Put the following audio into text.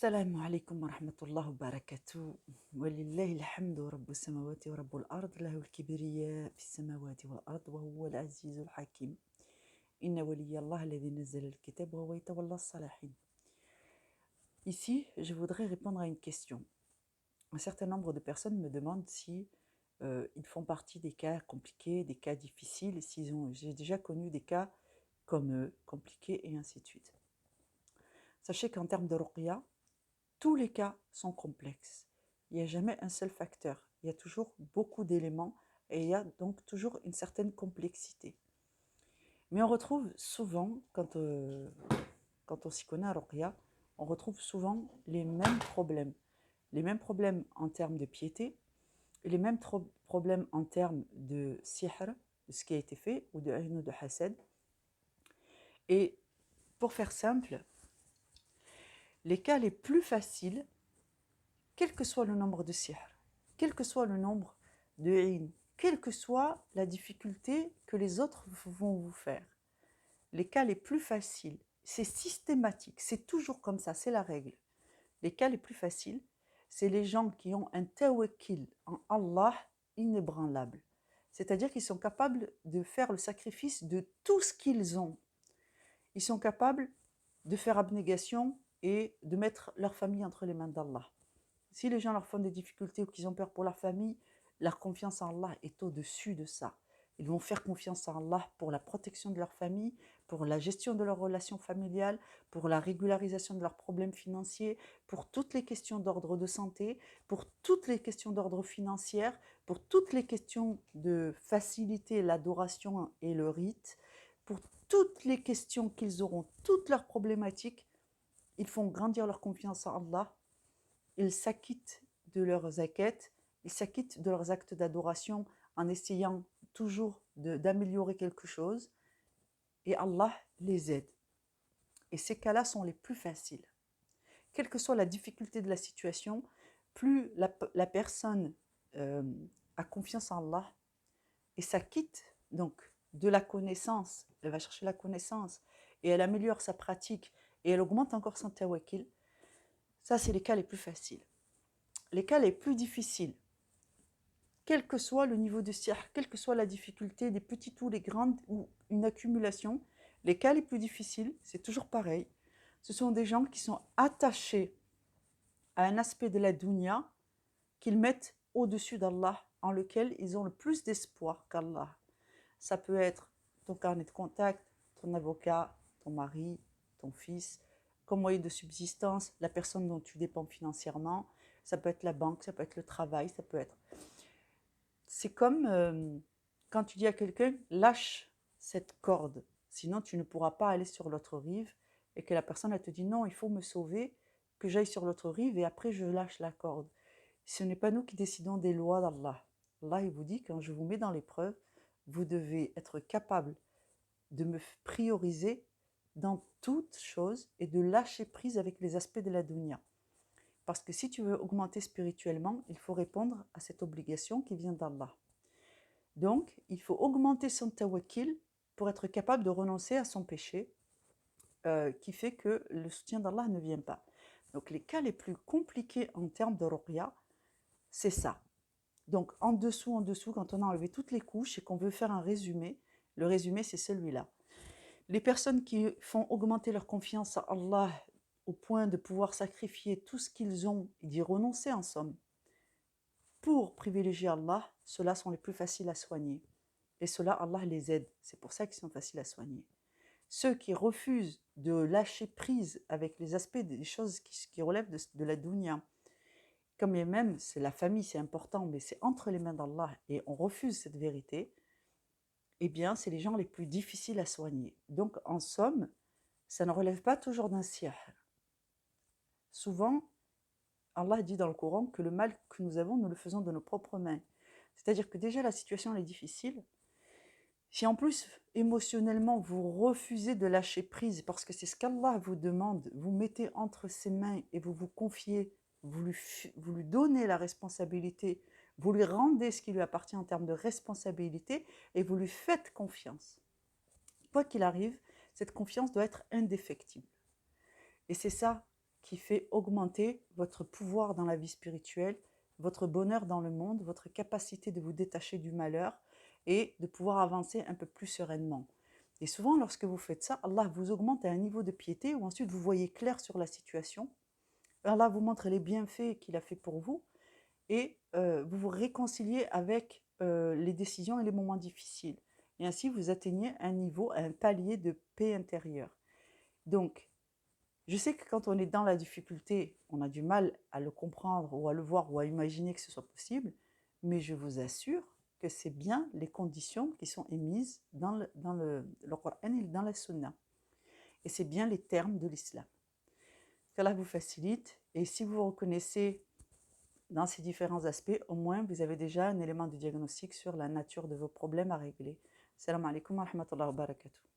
السلام عليكم ورحمة الله وبركاته. ولله الحمد رب السماوات ورب الأرض، له الكبرياء في السماوات والأرض وهو العزيز الحكيم. إن ولي الله الذي نزل الكتاب وهو يتولى الصالحين. Ici, je voudrais répondre à une question. Un certain nombre de personnes me demandent si ils font partie des cas compliqués, des cas difficiles, et j'ai déjà connu des cas comme compliqués et ainsi de suite. Sachez qu'en termes de ruqya, tous les cas sont complexes. Il n'y a jamais un seul facteur. Il y a toujours beaucoup d'éléments et il y a donc toujours une certaine complexité. Mais on retrouve souvent, quand on s'y connaît à ruqya, on retrouve souvent les mêmes problèmes. Les mêmes problèmes en termes de piété, et les mêmes problèmes en termes de sihr, de ce qui a été fait, ou de ayn ou de hasad. Et pour faire simple, les cas les plus faciles, quel que soit le nombre de sihr, quel que soit le nombre de ayn, quelle que soit la difficulté que les autres vont vous faire, les cas les plus faciles, c'est systématique, c'est toujours comme ça, c'est la règle. Les cas les plus faciles, c'est les gens qui ont un tawakkil en Allah inébranlable. C'est-à-dire qu'ils sont capables de faire le sacrifice de tout ce qu'ils ont. Ils sont capables de faire abnégation et de mettre leur famille entre les mains d'Allah. Si les gens leur font des difficultés ou qu'ils ont peur pour leur famille, leur confiance en Allah est au-dessus de ça. Ils vont faire confiance en Allah pour la protection de leur famille, pour la gestion de leurs relations familiales, pour la régularisation de leurs problèmes financiers, pour toutes les questions d'ordre de santé, pour toutes les questions d'ordre financier, pour toutes les questions de faciliter l'adoration et le rite, pour toutes les questions qu'ils auront, toutes leurs problématiques. Ils font grandir leur confiance en Allah. Ils s'acquittent de leurs zakat, ils s'acquittent de leurs actes d'adoration en essayant toujours d'améliorer quelque chose, et Allah les aide. Et ces cas-là sont les plus faciles. Quelle que soit la difficulté de la situation, plus la personne a confiance en Allah et s'acquitte donc de la connaissance, elle va chercher la connaissance et elle améliore sa pratique et elle augmente encore son tawakkil, ça c'est les cas les plus faciles. Les cas les plus difficiles, quel que soit le niveau de sihr, quelle que soit la difficulté, des petites ou les grandes, ou une accumulation, les cas les plus difficiles, c'est toujours pareil. Ce sont des gens qui sont attachés à un aspect de la dunya qu'ils mettent au-dessus d'Allah, en lequel ils ont le plus d'espoir qu'Allah. Ça peut être ton carnet de contact, ton avocat, ton mari, ton fils, comme moyen de subsistance, la personne dont tu dépends financièrement. Ça peut être la banque, ça peut être le travail, ça peut être... C'est comme quand tu dis à quelqu'un « lâche cette corde, sinon tu ne pourras pas aller sur l'autre rive » et que la personne elle te dit « non, il faut me sauver, que j'aille sur l'autre rive et après je lâche la corde ». Ce n'est pas nous qui décidons des lois d'Allah. Allah il vous dit « quand je vous mets dans l'épreuve, vous devez être capable de me prioriser dans toute chose et de lâcher prise avec les aspects de la dunya. » Parce que si tu veux augmenter spirituellement, il faut répondre à cette obligation qui vient d'Allah. Donc, il faut augmenter son tawakkil pour être capable de renoncer à son péché qui fait que le soutien d'Allah ne vient pas. Donc, les cas les plus compliqués en termes de ruqya, c'est ça. Donc, en dessous, quand on a enlevé toutes les couches et qu'on veut faire un résumé, le résumé, c'est celui-là. Les personnes qui font augmenter leur confiance à Allah au point de pouvoir sacrifier tout ce qu'ils ont et d'y renoncer en somme, pour privilégier Allah, ceux-là sont les plus faciles à soigner. Et ceux-là, Allah les aide. C'est pour ça qu'ils sont faciles à soigner. Ceux qui refusent de lâcher prise avec les aspects des choses qui relèvent de la dunya, comme même, c'est la famille, c'est important, mais c'est entre les mains d'Allah et on refuse cette vérité, eh bien, c'est les gens les plus difficiles à soigner. Donc, en somme, ça ne relève pas toujours d'un sihr. Souvent, Allah dit dans le Coran que le mal que nous avons, nous le faisons de nos propres mains. C'est-à-dire que déjà la situation elle est difficile. Si en plus, émotionnellement, vous refusez de lâcher prise, parce que c'est ce qu'Allah vous demande, vous mettez entre ses mains et vous vous confiez, vous lui donnez la responsabilité, vous lui rendez ce qui lui appartient en termes de responsabilité et vous lui faites confiance. Quoi qu'il arrive, cette confiance doit être indéfectible. Et c'est ça qui fait augmenter votre pouvoir dans la vie spirituelle, votre bonheur dans le monde, votre capacité de vous détacher du malheur et de pouvoir avancer un peu plus sereinement. Et souvent, lorsque vous faites ça, Allah vous augmente à un niveau de piété où ensuite vous voyez clair sur la situation. Allah vous montre les bienfaits qu'il a fait pour vous et vous vous réconciliez avec les décisions et les moments difficiles. Et ainsi, vous atteignez un niveau, un palier de paix intérieure. Donc, je sais que quand on est dans la difficulté, on a du mal à le comprendre ou à le voir ou à imaginer que ce soit possible, mais je vous assure que c'est bien les conditions qui sont émises dans le Coran et dans la Sunna. Et c'est bien les termes de l'islam. Qu'Allah vous facilite, et si vous vous reconnaissez dans ces différents aspects, au moins vous avez déjà un élément de diagnostic sur la nature de vos problèmes à régler. Salam alaikum wa rahmatullahi wa barakatuh.